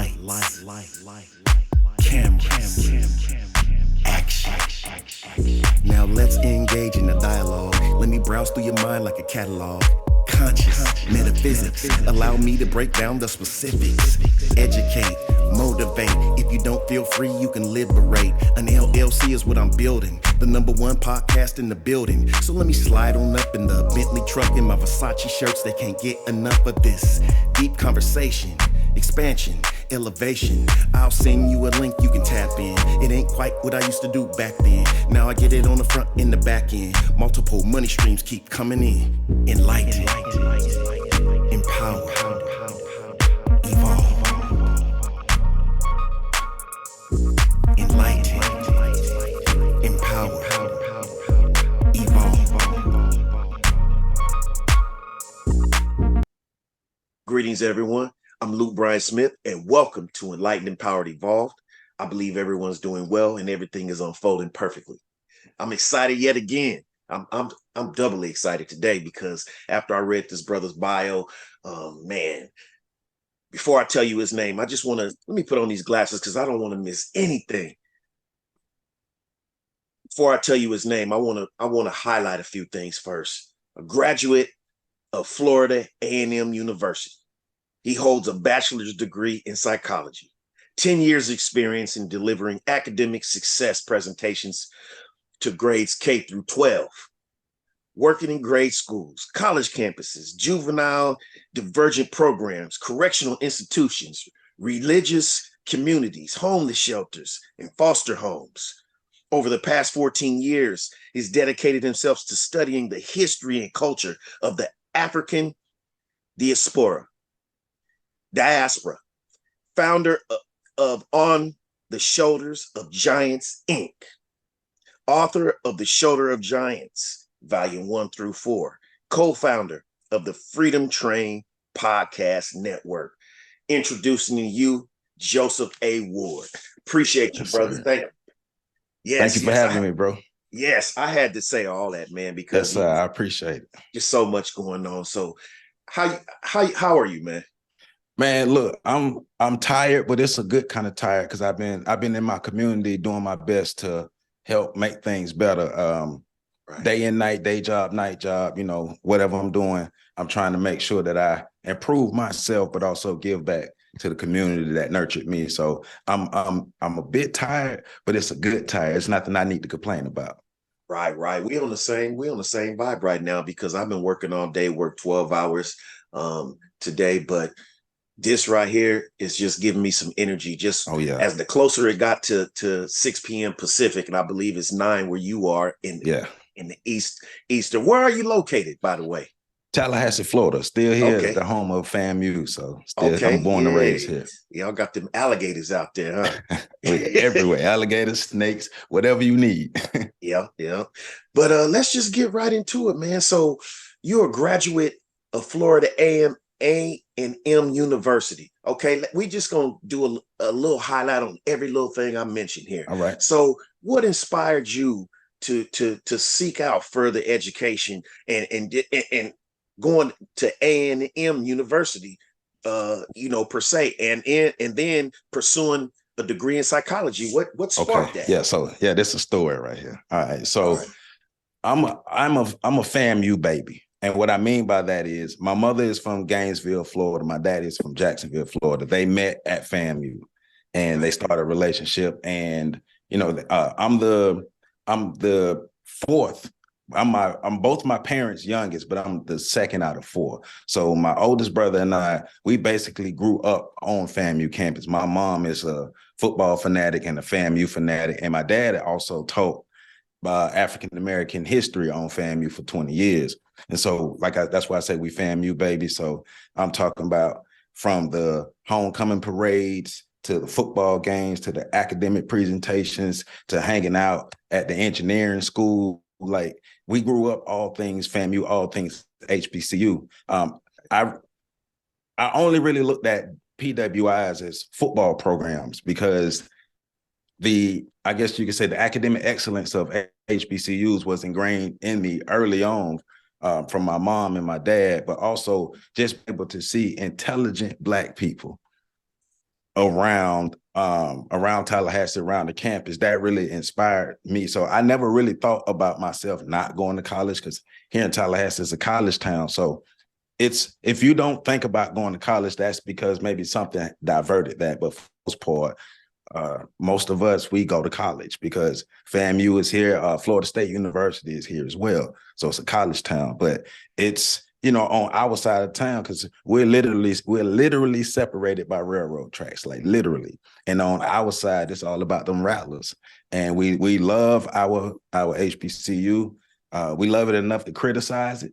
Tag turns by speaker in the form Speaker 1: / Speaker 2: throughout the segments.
Speaker 1: Lights, cameras, action. Now let's engage in the dialogue. Let me browse through your mind like a catalog. Conscious metaphysics, allow me to break down the specifics. Educate, motivate. If you don't feel free, you can liberate. An LLC is what I'm building, the #1 podcast in the building. So let me slide on up in the Bentley truck in my Versace shirts. They can't get enough of this deep conversation, expansion, elevation. I'll send you a link you can tap in. It ain't quite what I used to do back then. Now I get it on the front and the back end. Multiple money streams keep coming in. Enlighten, empower, evolve. Enlighten, empower, evolve.
Speaker 2: Greetings, everyone. I'm Luke Bryan Smith, and welcome to Enlightened, Empowered, Evolved. I believe everyone's doing well and everything is unfolding perfectly. I'm excited yet again. I'm doubly excited today because after I read this brother's bio, man, before I tell you his name, I just want to, let me put on these glasses because I don't want to miss anything. Before I tell you his name, I want to highlight a few things first. A graduate of Florida A&M University. He holds a bachelor's degree in psychology, 10 years experience in delivering academic success presentations to grades K through 12, working in grade schools, college campuses, juvenile divergent programs, correctional institutions, religious communities, homeless shelters, and foster homes. Over the past 14 years, he's dedicated himself to studying the history and culture of the African diaspora, founder of On the Shoulders of Giants, Inc., author of The Shoulder of Giants, Volume 1 through 4, co-founder of the Freedom Train Podcast Network. Introducing you, Joseph A. Ward. Appreciate you, brother. Thank you.
Speaker 3: Thank you for having me, bro.
Speaker 2: Yes, I had to say all that, man, because
Speaker 3: I appreciate it.
Speaker 2: Just so much going on. So how are you, man?
Speaker 3: Man, look, I'm tired, but it's a good kind of tired because I've been in my community doing my best to help make things better. Right. Day and night, day job, night job, whatever I'm doing, I'm trying to make sure that I improve myself, but also give back to the community that nurtured me. So I'm a bit tired, but it's a good tired. It's nothing I need to complain about.
Speaker 2: Right. We on the same vibe right now because I've been working all day, work 12 hours today, but this right here is just giving me some energy. Just as the closer it got to 6 p.m. Pacific, and I believe it's 9 where you are in the eastern. Where are you located, by the way?
Speaker 3: Tallahassee, Florida. Still here, the home of FAMU. So I'm born and raised here.
Speaker 2: Y'all got them alligators out there, huh?
Speaker 3: Everywhere. Alligators, snakes, whatever you need.
Speaker 2: Yeah. But let's just get right into it, man. So you're a graduate of Florida A&M University. Okay, we just gonna do a little highlight on every little thing I mentioned here.
Speaker 3: All right.
Speaker 2: So what inspired you to seek out further education and going to A&M University, per se, and then pursuing a degree in psychology? What sparked that?
Speaker 3: Yeah, this is a story right here. All right. So I'm a FAMU baby. And what I mean by that is my mother is from Gainesville, Florida. My dad is from Jacksonville, Florida. They met at FAMU and they started a relationship. And, I'm the fourth. I'm both my parents' youngest, but I'm the second out of 4. So my oldest brother and I, we basically grew up on FAMU campus. My mom is a football fanatic and a FAMU fanatic. And my dad also taught African-American history on FAMU for 20 years. And so that's why I say we FAMU baby. So I'm talking about from the homecoming parades to the football games, to the academic presentations, to hanging out at the engineering school. Like we grew up all things FAMU, all things HBCU. I only really looked at PWIs as football programs because I guess you could say the academic excellence of HBCUs was ingrained in me early on from my mom and my dad, but also just able to see intelligent Black people around Tallahassee, around the campus, that really inspired me. So I never really thought about myself not going to college, because here in Tallahassee is a college town. So it's, if you don't think about going to college, that's because maybe something diverted that. But for the most part, most of us, we go to college because FAMU is here. Florida State University is here as well. So it's a college town, but it's, you know, on our side of town, because we're literally separated by railroad tracks, like literally. And on our side, it's all about them rattlers. And we love our HBCU. We love it enough to criticize it,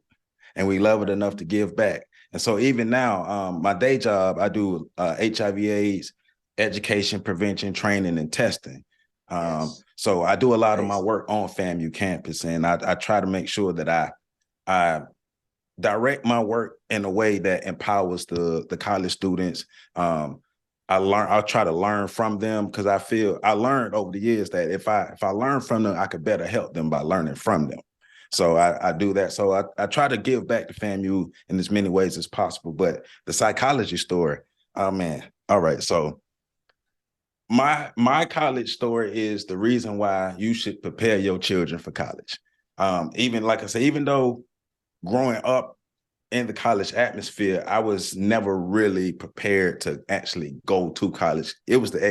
Speaker 3: and we love it enough to give back. And so even now, my day job, I do HIV/AIDS education, prevention, training, and testing. So I do a lot of my work on FAMU campus, and I try to make sure that I direct my work in a way that empowers the college students. I'll try to learn from them, because I learned over the years that if I learn from them, I could better help them by learning from them. So I do that. So I try to give back to FAMU in as many ways as possible. But the psychology story, oh man. All right. So my college story is the reason why you should prepare your children for college. Even like I say, even though growing up in the college atmosphere, I was never really prepared to actually go to college. It was the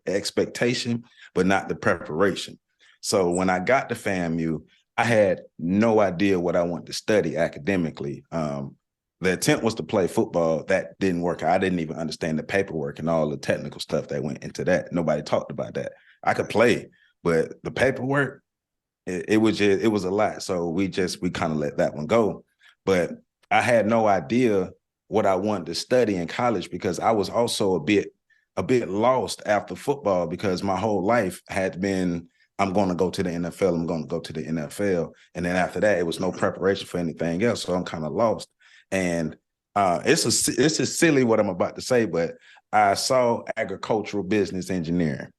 Speaker 3: expectation, but not the preparation. So when I got to FAMU, I had no idea what I wanted to study academically. The attempt was to play football. That didn't work. I didn't even understand the paperwork and all the technical stuff that went into that. Nobody talked about that. I could play, but the paperwork, it was a lot. So we kind of let that one go. But I had no idea what I wanted to study in college, because I was also a bit lost after football, because my whole life had been, I'm going to go to the NFL. I'm going to go to the NFL. And then after that, it was no preparation for anything else. So I'm kind of lost. And it's silly what I'm about to say, but I saw agricultural business engineering.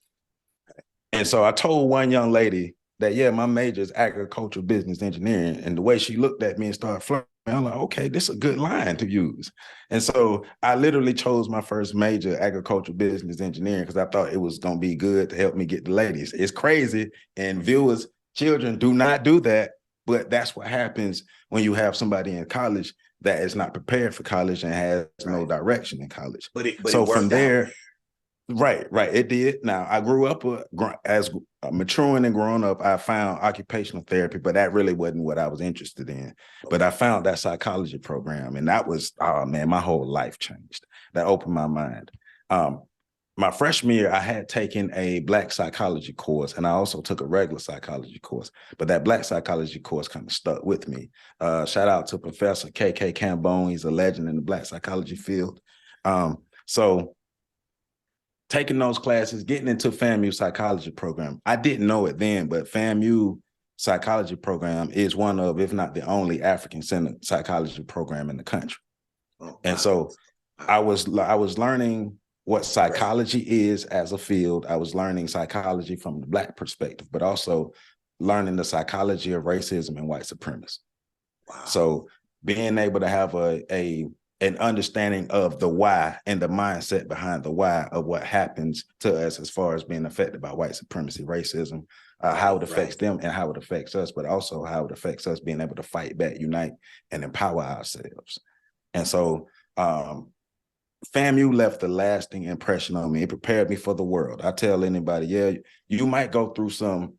Speaker 3: And so I told one young lady that, yeah, my major is agricultural business engineering. And the way she looked at me and started flirting, I'm like, okay, this is a good line to use. And so I literally chose my first major, agricultural business engineering, because I thought it was going to be good to help me get the ladies. It's crazy. And viewers, children do not do that. But that's what happens when you have somebody in college that is not prepared for college and has no direction in college.
Speaker 2: But
Speaker 3: so from there, right, it did. Now, I grew up as maturing and growing up, I found occupational therapy, but that really wasn't what I was interested in. Okay. But I found that psychology program, and that was, oh man, my whole life changed. That opened my mind. My freshman year, I had taken a Black psychology course, and I also took a regular psychology course. But that Black psychology course kind of stuck with me. Shout out to Professor K.K. Cambone. He's a legend in the Black psychology field. So taking those classes, getting into FAMU psychology program. I didn't know it then, but FAMU psychology program is one of, if not the only, African-centered psychology program in the country. And so I was learning what psychology is as a field. I was learning psychology from the Black perspective, but also learning the psychology of racism and white supremacy. Wow. So being able to have an understanding of the why and the mindset behind the why of what happens to us as far as being affected by white supremacy, racism, how it affects them and how it affects us, but also how it affects us being able to fight back, unite, and empower ourselves. And so FAMU left a lasting impression on me. It prepared me for the world. I tell anybody, yeah, you might go through some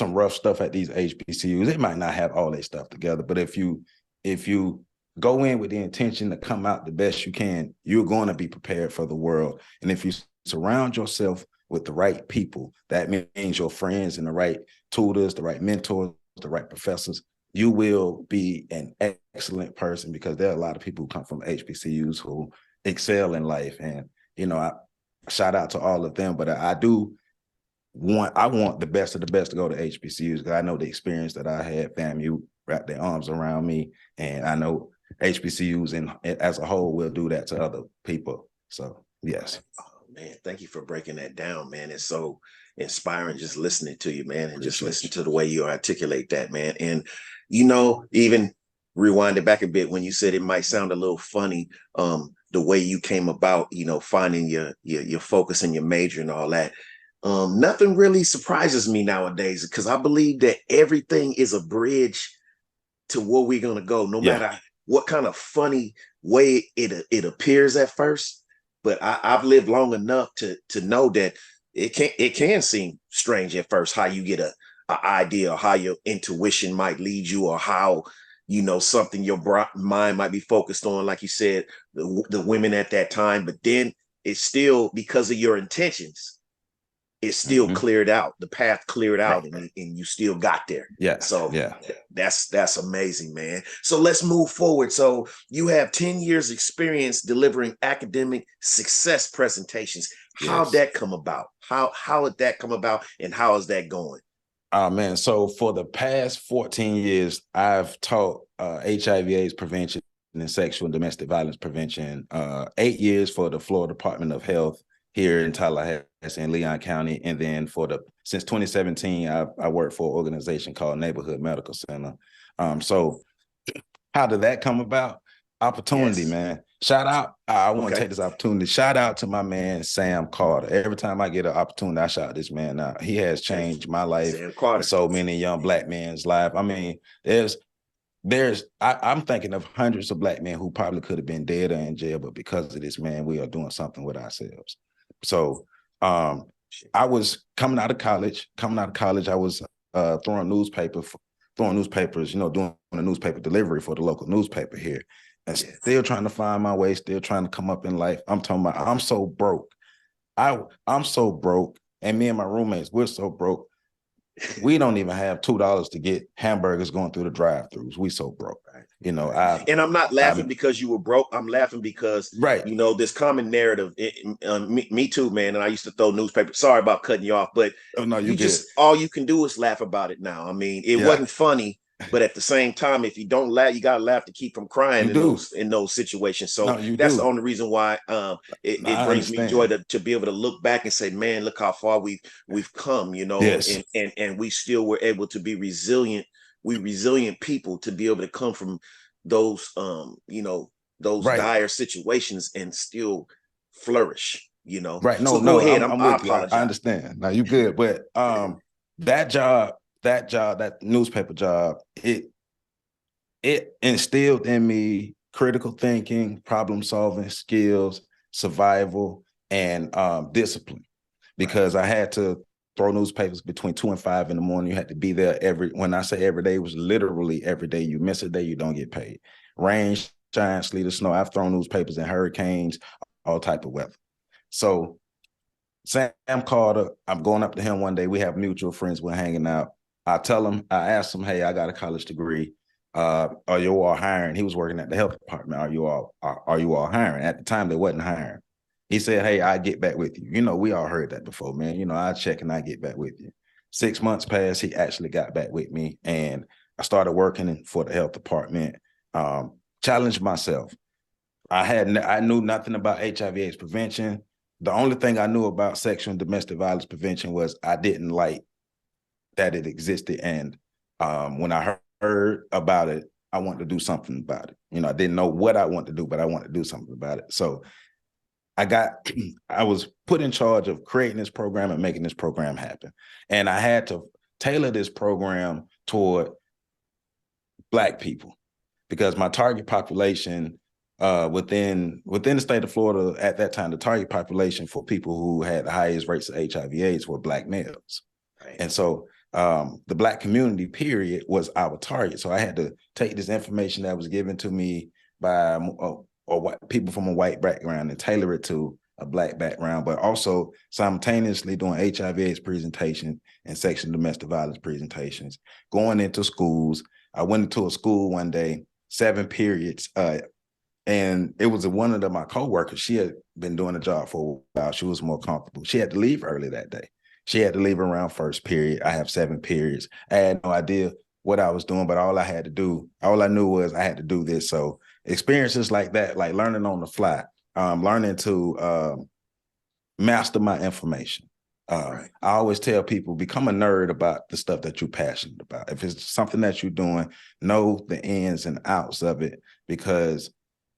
Speaker 3: rough stuff at these HBCUs. It might not have all their stuff together, but if you go in with the intention to come out the best you can, you're going to be prepared for the world. And if you surround yourself with the right people, that means your friends and the right tutors, the right mentors, the right professors, you will be an excellent person, because there are a lot of people who come from HBCUs who excel in life. And, you know, I shout out to all of them, but I want the best of the best to go to HBCUs, because I know the experience that I had. FAMU wrapped their arms around me, and I know HBCUs as a whole will do that to other people. So yes. Oh
Speaker 2: man, thank you for breaking that down, man. It's so inspiring just listening to you, man, and just listen to the way you articulate that, man. And you know, even rewind it back a bit when you said it might sound a little funny. the way you came about, finding your focus and your major and all that. Nothing really surprises me nowadays because I believe that everything is a bridge to where we're gonna go, no matter what kind of funny way it appears at first. But I've lived long enough to know that it can seem strange at first how you get a idea or how your intuition might lead you, or how something your mind might be focused on, like you said, the women at that time. But then it's still, because of your intentions, it's still cleared out, the path cleared out, and you still got there. So that's amazing, man. So let's move forward. So you have 10 years experience delivering academic success presentations. How'd that come about? How did that come about, and how is that going?
Speaker 3: Oh man, so for the past 14 years, I've taught HIV/AIDS prevention and sexual and domestic violence prevention. 8 years for the Florida Department of Health here in Tallahassee and Leon County. And then since 2017, I work for an organization called Neighborhood Medical Center. So how did that come about? Opportunity, man. Shout out. I want to take this opportunity. Shout out to my man, Sam Carter. Every time I get an opportunity, I shout this man out. He has changed my life and so many young Black men's life. I mean, I'm thinking of hundreds of Black men who probably could have been dead or in jail, but because of this man, we are doing something with ourselves. So I was coming out of college. I was throwing newspapers, doing a newspaper delivery for the local newspaper here, and still trying to find my way, still trying to come up in life. I'm talking about, I'm so broke. I'm so broke, and me and my roommates, we're so broke. We don't even have $2 to get hamburgers going through the drive-thrus. We so broke, and I'm
Speaker 2: not laughing because you were broke. I'm laughing because this common narrative. Me too, man. And I used to throw newspapers. Sorry about cutting you off, but all you can do is laugh about it now. I mean, it wasn't funny, but at the same time, if you don't laugh, you gotta laugh to keep from crying in those situations. So that's the only reason why it brings me joy to be able to look back and say, man, look how far we've come, and we still were able to be resilient. We resilient people to be able to come from those dire situations and still flourish.
Speaker 3: Right. No,
Speaker 2: so
Speaker 3: go
Speaker 2: ahead.
Speaker 3: I'm
Speaker 2: I
Speaker 3: with you. I understand. Now you good, but that newspaper job, it instilled in me critical thinking, problem solving skills, survival, and discipline, because I had to throw newspapers between 2 and 5 in the morning. You had to be there when I say every day, it was literally every day. You miss a day, you don't get paid. Rain, shine, sleet, or snow. I've thrown newspapers in hurricanes, all type of weather. So Sam Carter, I'm going up to him one day. We have mutual friends. We're hanging out. I asked him, hey, I got a college degree. Are you all hiring? He was working at the health department. Are you all hiring? At the time, they wasn't hiring. He said, hey, I'll get back with you. We all heard that before, man. I check and I get back with you. 6 months passed. He actually got back with me, and I started working for the health department. Challenged myself. I knew nothing about HIV/AIDS prevention. The only thing I knew about sexual and domestic violence prevention was I didn't like that it existed. And when I heard about it, I wanted to do something about it. I didn't know what I wanted to do, but I wanted to do something about it. So I was put in charge of creating this program and making this program happen. And I had to tailor this program toward Black people, because my target population within the state of Florida at that time, the target population for people who had the highest rates of HIV/AIDS were Black males. Right. And so the Black community, period, was our target. So I had to take this information that was given to me by people from a white background and tailor it to a Black background, but also simultaneously doing HIV/AIDS presentation and sexual and domestic violence presentations, going into schools. I went into a school one day, 7 periods, and it was one of my coworkers. She had been doing the job for a while. She was more comfortable. She had to leave early that day. She had to leave around first period. I have 7 periods. I had no idea what I was doing, but all I knew was I had to do this. So experiences like that, like learning on the fly, learning to master my information. I always tell people, become a nerd about the stuff that you're passionate about. If it's something that you're doing, know the ins and outs of it, because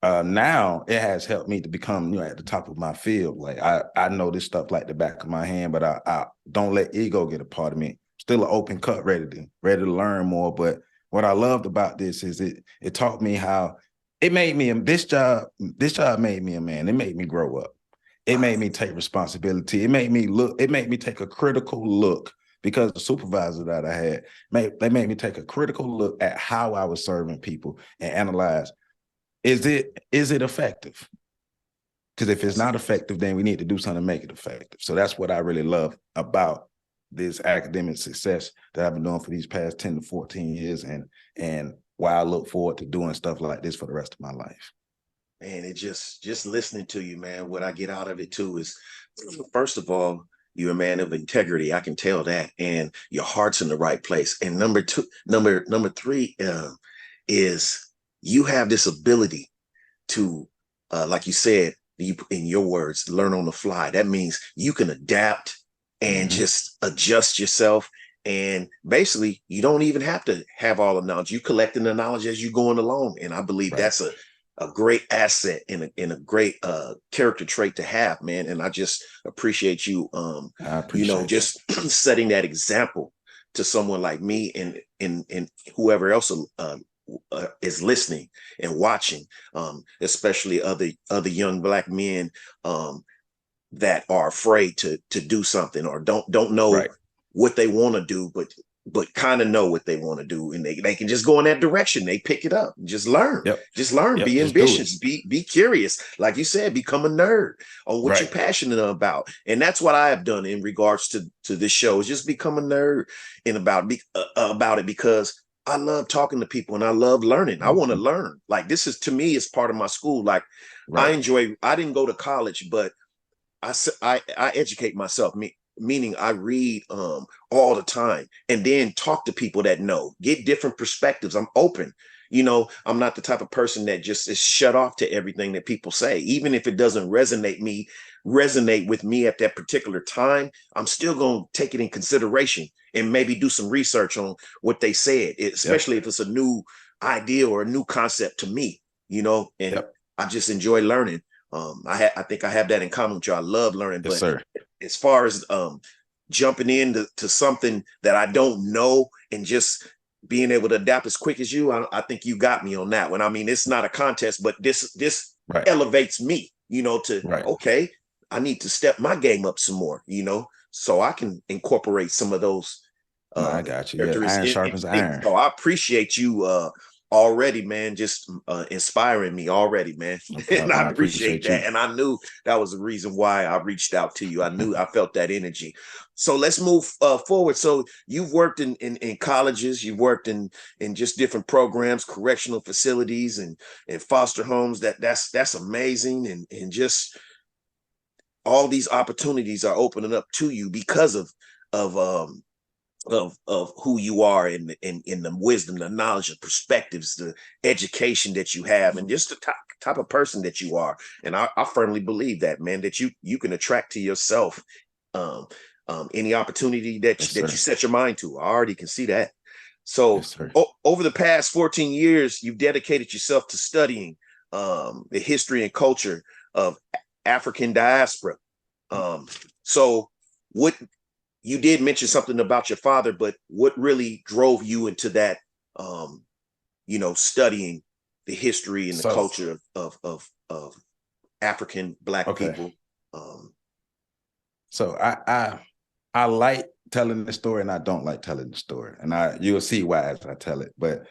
Speaker 3: Now it has helped me to become, at the top of my field. Like I know this stuff like the back of my hand, but I don't let ego get a part of me. Still an open cut, ready to learn more. But what I loved about this is it taught me how it made me this job made me a man. It made me grow up. It made me take responsibility. It made me take a critical look, because the supervisor that I had they made me take a critical look at how I was serving people and analyze, is it effective? Because if it's not effective, then we need to do something to make it effective. So that's what I really love about this academic success that I've been doing for these past 10 to 14 years, and why I look forward to doing stuff like this for the rest of my life.
Speaker 2: Man, it just listening to you, man, what I get out of it too is, first of all, you're a man of integrity. I can tell that. And your heart's in the right place. And number three is you have this ability to, like you said, in your words, learn on the fly. That means you can adapt and just adjust yourself. And basically, you don't even have to have all the knowledge. You collecting the knowledge as you're going along. And I believe that's a great asset and a great character trait to have, man. And I just appreciate you, just setting that example to someone like me and whoever else is listening and watching, especially other young Black men that are afraid to do something or don't know what they want to do, but kind of know what they want to do, and they can just go in that direction. They pick it up, just learn, be ambitious, be curious. Like you said, become a nerd on what you're passionate about. And that's what I have done in regards to this show, is just become a nerd and about it, because I love talking to people and I love learning. I want to learn. Like, this is, to me, is part of my school. Like, I didn't go to college, but I educate myself, meaning I read all the time, and then talk to people that know, get different perspectives. I'm open. I'm not the type of person that just is shut off to everything that people say. Even if it doesn't resonate with me at that particular time, I'm still going to take it in consideration and maybe do some research on what they said, especially if it's a new idea or a new concept to me, and I just enjoy learning. I think I have that in common with you. I love learning, but as far as jumping into something that I don't know and just being able to adapt as quick as you, I think you got me on that one. I mean, it's not a contest, but this elevates me, okay, I need to step my game up some more, so I can incorporate some of those.
Speaker 3: I got you. Yeah, iron sharpens iron.
Speaker 2: So I appreciate you already, man, just inspiring me already, man. And I appreciate that. And I knew that was the reason why I reached out to you. I felt that energy. So let's move forward. So you've worked in colleges, you've worked in just different programs, correctional facilities and foster homes. That's amazing. And just all these opportunities are opening up to you because of who you are and the wisdom, the knowledge, the perspectives, the education that you have, and just the type of person that you are. And I firmly believe that, man, that you can attract to yourself any opportunity that you set your mind to. I already can see that. So over the past 14 years, you've dedicated yourself to studying the history and culture of African diaspora. So what you did mention something about your father, but what really drove you into that, studying the history and the culture of African Black people?
Speaker 3: So I like telling the story, and I don't like telling the story, and you'll see why as I tell it. But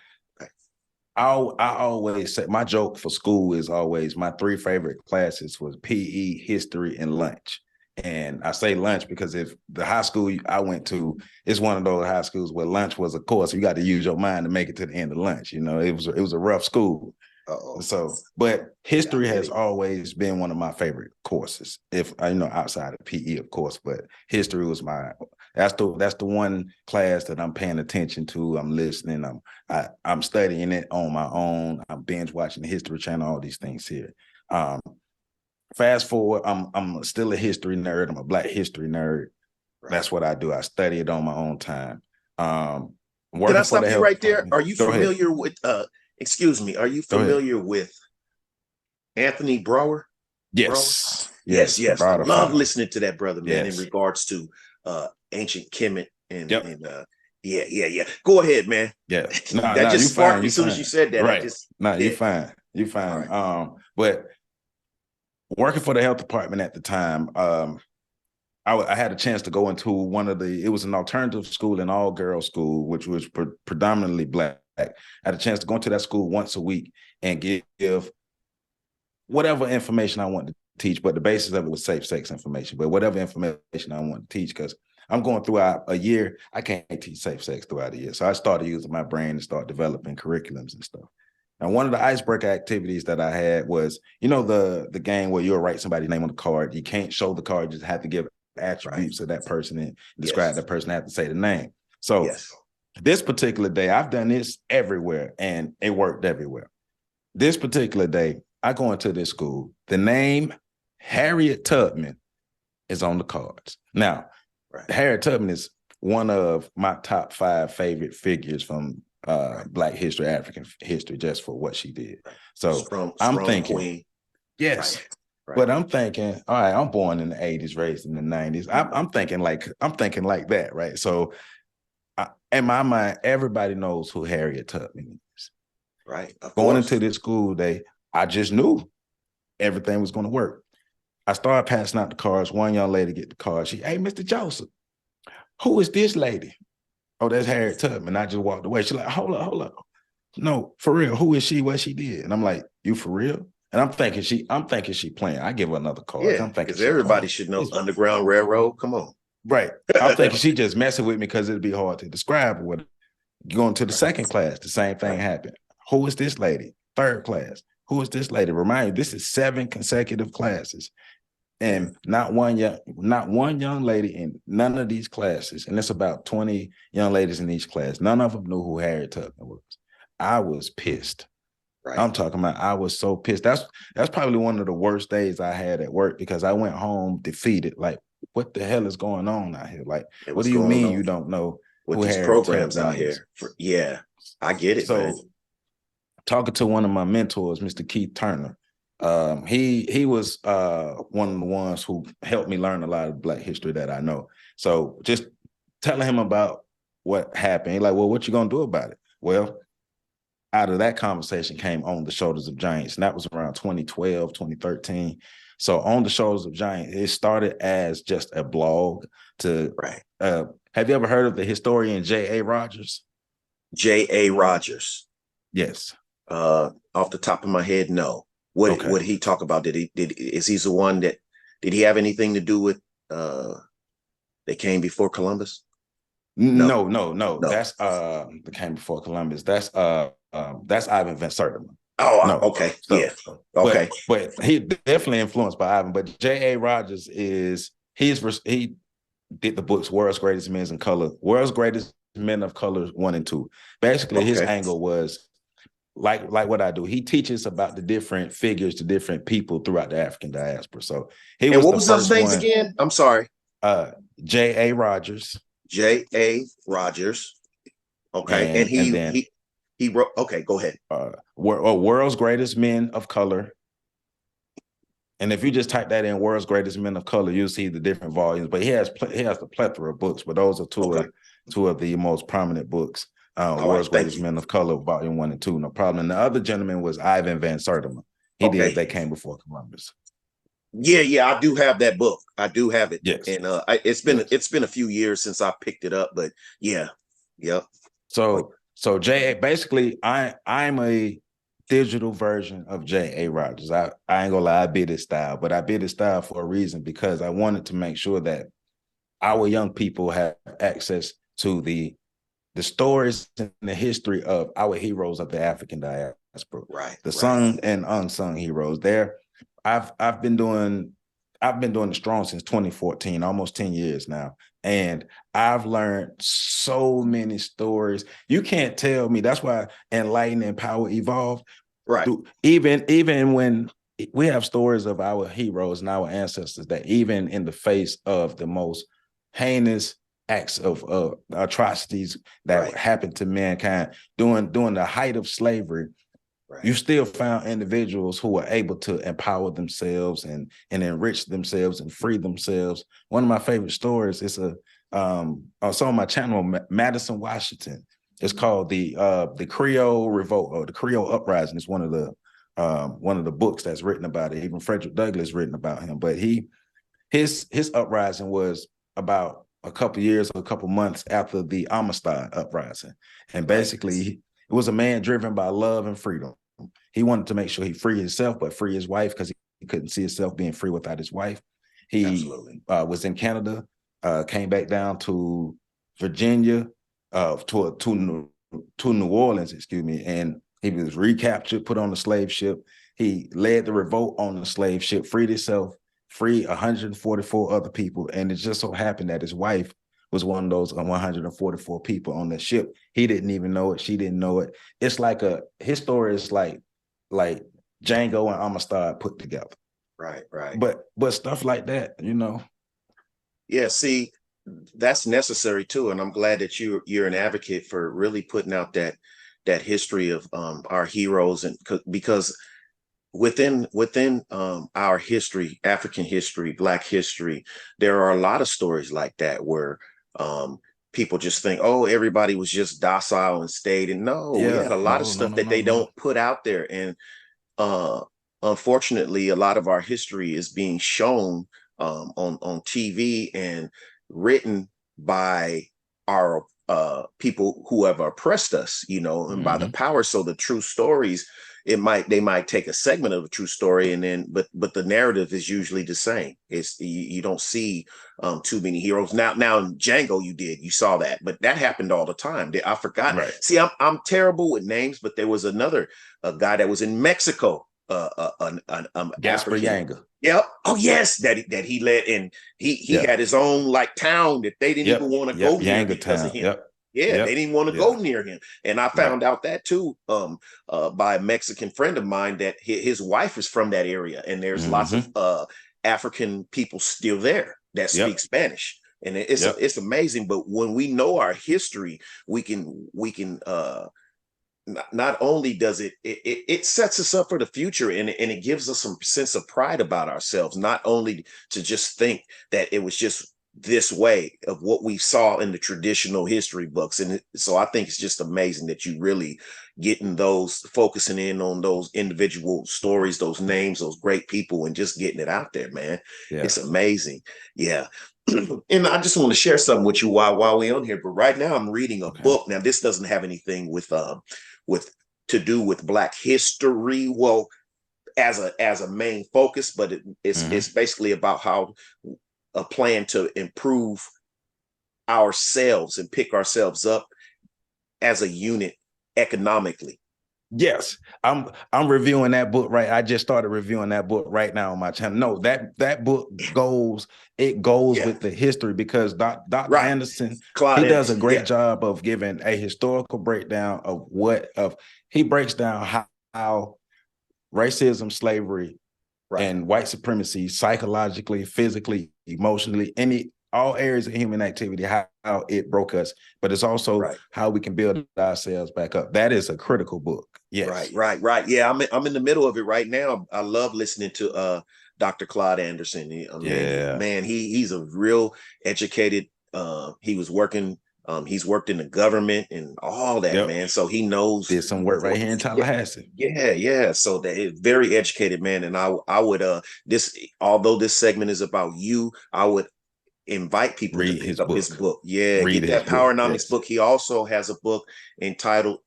Speaker 3: I always say, my joke for school is always, my three favorite classes was PE, history, and lunch. And I say lunch because if the high school I went to is one of those high schools where lunch was a course, you got to use your mind to make it to the end of lunch. It was a rough school. So, but history has always been one of my favorite courses. If outside of PE, of course, but history was that's the one class that I'm paying attention to. I'm listening. I'm studying it on my own. I'm binge watching the History Channel. All these things here. Fast forward, I'm still a history nerd. I'm a Black history nerd. Right. That's what I do. I study it on my own time.
Speaker 2: Can I stop you right there? Are you familiar with? Excuse me. Are you familiar with Anthony Brower.
Speaker 3: Yes.
Speaker 2: Yes. I love
Speaker 3: Founder.
Speaker 2: listening to that brother, man, in
Speaker 3: Yes.
Speaker 2: regards to ancient Kemet
Speaker 3: Yep.
Speaker 2: yeah. Go ahead, man.
Speaker 3: Yeah.
Speaker 2: That
Speaker 3: you
Speaker 2: just sparked
Speaker 3: fine.
Speaker 2: me
Speaker 3: You
Speaker 2: as soon as
Speaker 3: fine.
Speaker 2: you said that.
Speaker 3: Right. You
Speaker 2: Yeah.
Speaker 3: fine. You
Speaker 2: All
Speaker 3: fine.
Speaker 2: right.
Speaker 3: But working for the health department at the time, I had a chance to go into it was an alternative school, an all-girls school, which was predominantly Black. I had a chance to go into that school once a week and give whatever information I wanted to teach, but the basis of it was safe sex information, but whatever information I wanted to teach, because I'm going throughout a year, I can't teach safe sex throughout a year. So I started using my brain and start developing curriculums and stuff. And one of the icebreaker activities that I had was, the game where you'll write somebody's name on the card. You can't show the card, you just have to give attributes of that person and describe that person, have to say the name. So this particular day, I've done this everywhere and it worked everywhere. This particular day, I go into this school. The name Harriet Tubman is on the cards. Now, Harriet Tubman is one of my top 5 favorite figures from Black history, African history, just for what she did. So I'm thinking,
Speaker 2: queen.
Speaker 3: Yes. Right. But I'm thinking, all right, I'm born in the 80s, raised in the 90s. I'm thinking like that, right? So in my mind, everybody knows who Harriet Tubman is.
Speaker 2: Right.
Speaker 3: Going into this school day, I just knew everything was going to work. I started passing out the cards. One young lady get the card. Hey, Mr. Joseph, who is this lady? Oh, that's Harriet Tubman. I just walked away. She's like, hold up. No, for real. Who is she? What she did? And I'm like, you for real? And I'm thinking she playing. I give her another card.
Speaker 2: Yeah,
Speaker 3: I'm thinking
Speaker 2: because everybody should know Underground Railroad. Come on.
Speaker 3: Right. I'm thinking she just messing with me because it'd be hard to describe what. Going to the second class, the same thing happened. Who is this lady? Third class. Who is this lady? Remind you, this is 7 consecutive classes. And not one young lady in none of these classes. And it's about 20 young ladies in each class. None of them knew who Harriet Tubman was. I was pissed. Right. I'm talking about I was so pissed. That's probably one of the worst days I had at work, because I went home defeated. Like, what the hell is going on out here? Like, what do you mean you don't know
Speaker 2: with these programs out here? I get it.
Speaker 3: So, talking to one of my mentors, Mr. Keith Turner, he was one of the ones who helped me learn a lot of Black history that I know. So just telling him about what happened, he's like, well, what you gonna do about it? Well, out of that conversation came On the Shoulders of Giants, and that was around 2012, 2013. So On the Shoulders of Giants, it started as just a blog to have you ever heard of the historian J.A. Rogers?
Speaker 2: J.A. Rogers.
Speaker 3: Yes.
Speaker 2: Off the top of my head, no. What did he talk about? Is he the one that did he have anything to do with they came before Columbus?
Speaker 3: No. That's that came before Columbus. That's Ivan Van Sertima.
Speaker 2: Oh, no. Okay. So, yeah. Okay.
Speaker 3: But he definitely influenced by Ivan. But J.A. Rogers he did the books World's Greatest Men in Color, World's Greatest Men of Color 1 and 2. Basically, his angle was like what I do. He teaches about the different figures to different people throughout the African diaspora. So he was.
Speaker 2: What was those names again? I'm sorry.
Speaker 3: J.A. Rogers.
Speaker 2: J.A. Rogers. Okay, and he wrote. Okay, go ahead.
Speaker 3: World's Greatest Men of Color. And if you just type that in, World's Greatest Men of Color, you'll see the different volumes. But he has a plethora of books, but those are two of the most prominent books. World's Greatest Men of Color, Volume 1 and 2, no problem. And the other gentleman was Ivan Van Sertima. They came before Columbus. Yeah,
Speaker 2: I do have that book. I do have it.
Speaker 3: Yes.
Speaker 2: And it's been a few years since I picked it up, but yeah.
Speaker 3: So J.A. basically, I'm a digital version of J.A. Rogers. I ain't gonna lie, I bid his style, but I bid his style for a reason, because I wanted to make sure that our young people have access to the stories and the history of our heroes of the African diaspora. The sung and unsung heroes. I've been doing the Strong since 2014, almost 10 years now. And I've learned so many stories. You can't tell me. That's why Enlighten and Power evolved.
Speaker 2: Right.
Speaker 3: Even when we have stories of our heroes and our ancestors that even in the face of the most heinous acts of atrocities that happened to mankind during the height of slavery, you still found individuals who were able to empower themselves and enrich themselves and free themselves. One of my favorite stories is also on my channel, Madison, Washington. It's called the Creole Revolt, or the Creole Uprising. It's one of the books that's written about it. Even Frederick Douglass written about him. But his uprising was about a couple months after the Amistad uprising. And basically, it was a man driven by love and freedom. He wanted to make sure he freed himself, but free his wife, because he couldn't see himself being free without his wife. He was in Canada, came back down to Virginia, to New Orleans, excuse me, and he was recaptured, put on the slave ship. He led the revolt on the slave ship, freed himself, freed 144 other people, and it just so happened that his wife was one of those 144 people on the ship. He didn't even know it. She didn't know it. It's like his story is like Django and Amistad put together.
Speaker 2: Right.
Speaker 3: But stuff like that,
Speaker 2: Yeah, see, that's necessary too. And I'm glad that you're an advocate for really putting out that history of our heroes, and because within our history, African history, Black history, there are a lot of stories like that where people just think, oh, everybody was just docile and stayed. And we had a lot of stuff that they don't put out there. And unfortunately, a lot of our history is being shown on TV and written by our people who have oppressed us, and by the power. So the true stories, they might take a segment of a true story, and then but the narrative is usually the same. It's you don't see too many heroes. Now in Django you saw that, but that happened all the time. I forgot.
Speaker 3: Right.
Speaker 2: See, I'm terrible with names, but there was a guy that was in Mexico,
Speaker 3: Gaspar Yanga.
Speaker 2: Yep. Oh yes, that he led, and he had his own like town that they didn't even want to go near because of him. They didn't want to go near him. And I found out that too by a Mexican friend of mine, that his wife is from that area, and there's lots of African people still there that speak Spanish. And it's amazing. But when we know our history, we can not only does it sets us up for the future, and it gives us some sense of pride about ourselves, not only to just think that it was just this way of what we saw in the traditional history books. And so I think it's just amazing that you really focusing in on those individual stories, those names, those great people, and just getting it out there, man. It's amazing. And I just want to share something with you while we're on here. But right now I'm reading a book. Now this doesn't have anything with to do with Black history, well, as a main focus, but it's basically about how a plan to improve ourselves and pick ourselves up as a unit economically.
Speaker 3: Yes, I'm reviewing that book I just started reviewing that book right now on my channel. No, that book goes with the history, because Dr. Anderson, he does a great job of giving a historical breakdown of he breaks down how racism, slavery, and white supremacy, psychologically, physically, emotionally, all areas of human activity, how it broke us, but it's also how we can build ourselves back up. That is a critical book. Yes.
Speaker 2: Right. Yeah, I'm in the middle of it right now. I love listening to Dr. Claude Anderson. Man, he's a real educated. He was working. He's worked in the government and all that, man. So he knows.
Speaker 3: Did some work right here in Tallahassee.
Speaker 2: Yeah. So that is very educated, man. And I would although this segment is about you, I would invite people to pick up his book. Get that Powernomics book. He also has a book entitled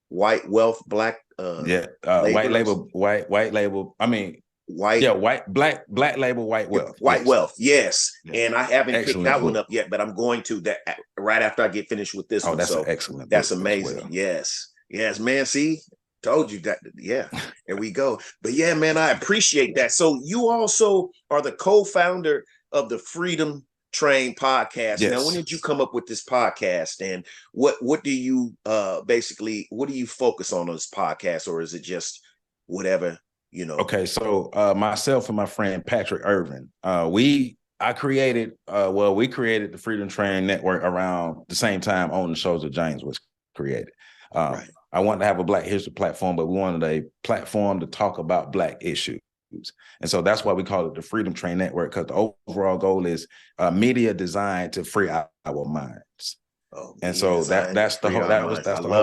Speaker 2: White Wealth, Black
Speaker 3: white label. I mean, black label, white wealth.
Speaker 2: Wealth, yes. And I haven't picked that one up yet, but I'm going to that right after I get finished with this one.
Speaker 3: That's an excellent.
Speaker 2: That's amazing. Yes, man. See, told you that. Yeah, there we go. But yeah, man, I appreciate that. So you also are the co-founder of the Freedom Train podcast. Now, when did you come up with this podcast, and what do you basically, what do you focus on this podcast, or is it just whatever,
Speaker 3: Okay, so myself and my friend Patrick Irvin, we created the Freedom Train Network around the same time On the Shoulders of Giants was created. I wanted to have a Black history platform, but we wanted a platform to talk about Black issues. And so that's why we call it the Freedom Train Network, because the overall goal is media designed to free our minds.
Speaker 2: Oh,
Speaker 3: and so that's the whole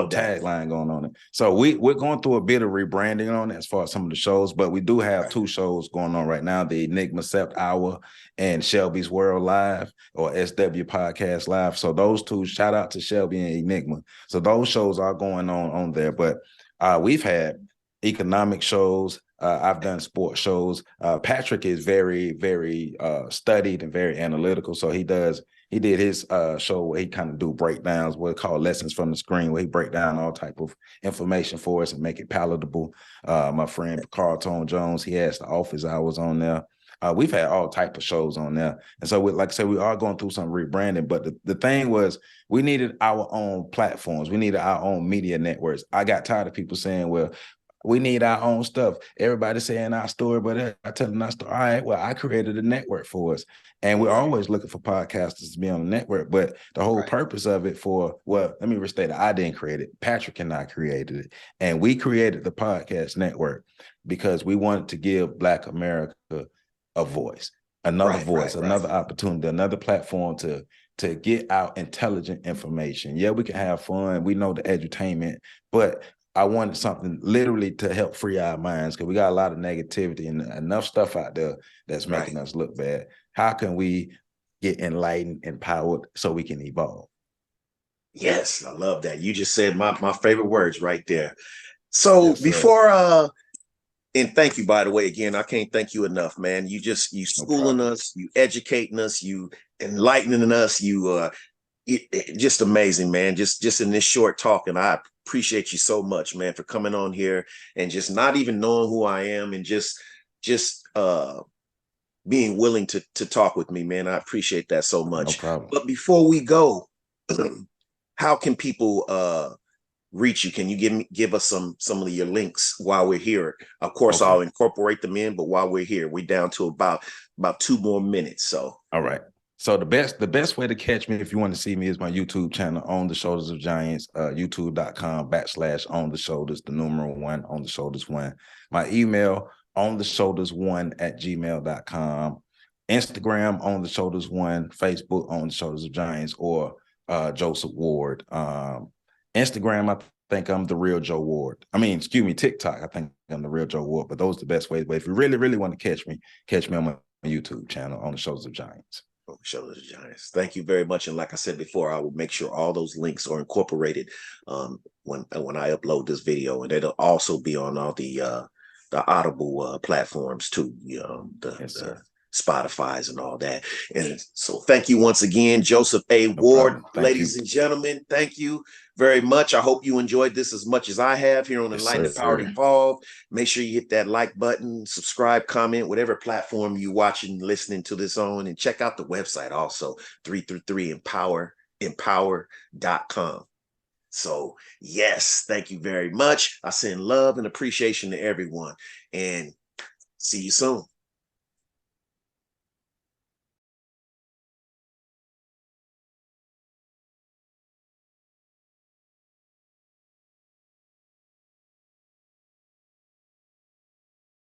Speaker 3: tagline going on it. So we're going through a bit of rebranding on it as far as some of the shows, but we do have two shows going on right now: the Enigma Sept Hour and Shelby's World Live, or SW Podcast Live. So those two, shout out to Shelby and Enigma. So those shows are going on there. But we've had economic shows. I've done sports shows. Patrick is very, very studied and very analytical. So he did his show where he kind of do breakdowns, what called Lessons from the Screen, where he break down all type of information for us and make it palatable. My friend Carl Tone Jones, he has the Office Hours on there. We've had all type of shows on there. And so, like I said, we are going through some rebranding. But the thing was, we needed our own platforms. We needed our own media networks. I got tired of people saying, well, we need our own stuff. Everybody saying our story, but I tell them our story. All right, well, I created a network for us. And we're always looking for podcasters to be on the network. But the whole purpose of it let me restate it. I didn't create it. Patrick and I created it. And we created the podcast network because we wanted to give Black America a voice, another opportunity, another platform to get out intelligent information. Yeah, we can have fun. We know the edutainment, but I wanted something literally to help free our minds, because we got a lot of negativity and enough stuff out there that's making us look bad. How can we get enlightened, empowered, so we can evolve?
Speaker 2: Yes, I love that. You just said my favorite words right there. So before and thank you, by the way, again, I can't thank you enough, man. You schooling us, you educating us, you enlightening us, just amazing, man. Just in this short talk, and I appreciate you so much, man, for coming on here and just not even knowing who I am and just being willing to talk with me, man. I appreciate that so much.
Speaker 3: No problem.
Speaker 2: But before we go, how can people reach you? Can you give us some of your links while we're here? Of course, I'll incorporate them in, but while we're here, we're down to about 2 more minutes. So
Speaker 3: all right. So the best way to catch me, if you want to see me, is my YouTube channel, On the Shoulders of Giants, youtube.com/on-the-shoulders, the numeral 1, on the shoulders 1. My email, ontheshoulders1@gmail.com. Instagram, On the Shoulders 1. Facebook, On the Shoulders of Giants, or Joseph Ward. Instagram, I think I'm the real Joe Ward. TikTok, I think I'm the real Joe Ward. But those are the best ways. But if you really, really want to catch me on my YouTube channel, On the Shoulders of Giants.
Speaker 2: Shoulders of Giants. Thank you very much. And like I said before, I will make sure all those links are incorporated when I upload this video, and it'll also be on all the Audible platforms too. The Spotify's and all that. And so thank you once again, Joseph A. Ward. Ladies and gentlemen, thank you very much. I hope you enjoyed this as much as I have here on Enlightened, Empowered, Evolved. Make sure you hit that like button, subscribe, comment, whatever platform you watching, listening to this on, and check out the website also, 333empower.com. So yes, thank you very much. I send love and appreciation to everyone, and see you soon.